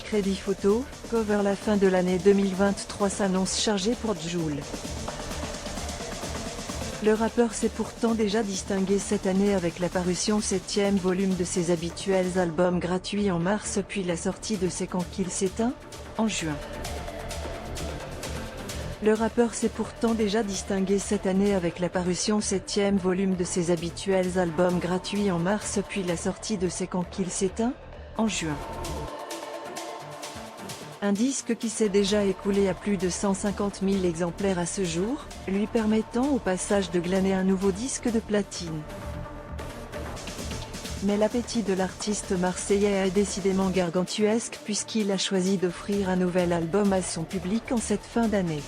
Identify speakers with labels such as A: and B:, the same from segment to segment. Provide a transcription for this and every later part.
A: Crédit photo, cover. La fin de l'année 2023 s'annonce chargée pour Jul. Le rappeur s'est pourtant déjà distingué cette année avec la parution 7e volume de ses habituels albums gratuits en mars puis la sortie de C'est quand qu'il s'éteint, en juin. Le rappeur s'est pourtant déjà distingué cette année avec la parution 7e volume de ses habituels albums gratuits en mars puis la sortie de C'est quand qu'il s'éteint, en juin. Un disque qui s'est déjà écoulé à plus de 150 000 exemplaires à ce jour, lui permettant au passage de glaner un nouveau disque de platine. Mais l'appétit de l'artiste marseillais est décidément gargantuesque puisqu'il a choisi d'offrir un nouvel album à son public en cette fin d'année.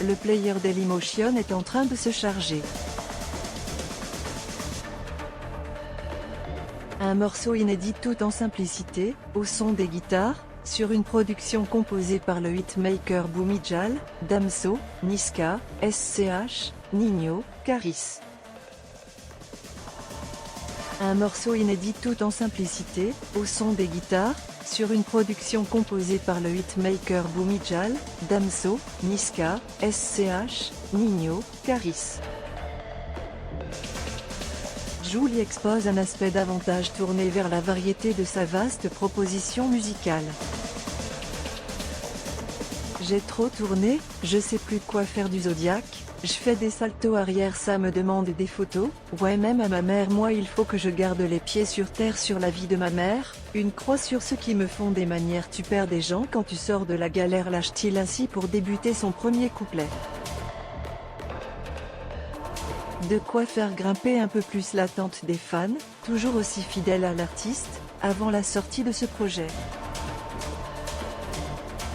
A: Le player Dailymotion est en train de se charger. Un morceau inédit tout en simplicité, au son des guitares, sur une production composée par le hitmaker Boumijal, Damso, Niska, SCH, Ninho, Caris. Un morceau inédit tout en simplicité, au son des guitares, sur une production composée par le hitmaker Boumijal, Damso, Niska, SCH, Ninho, Caris. Jul y expose un aspect davantage tourné vers la variété de sa vaste proposition musicale. J'ai trop tourné, je sais plus quoi faire du Zodiac, je fais des saltos arrière, ça me demande des photos, ouais même à ma mère, moi il faut que je garde les pieds sur terre sur la vie de ma mère, une croix sur ceux qui me font des manières, tu perds des gens quand tu sors de la galère, lâche-t-il ainsi pour débuter son premier couplet. De quoi faire grimper un peu plus l'attente des fans, toujours aussi fidèles à l'artiste, avant la sortie de ce projet.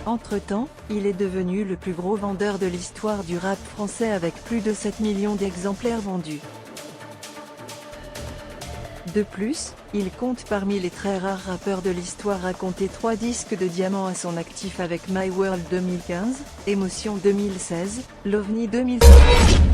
A: Entre-temps, il est devenu le plus gros vendeur de l'histoire du rap français avec plus de 7 millions d'exemplaires vendus. De plus, il compte parmi les très rares rappeurs de l'histoire à compter 3 disques de diamant à son actif avec My World 2015, Émotion 2016, l'OVNI 2016.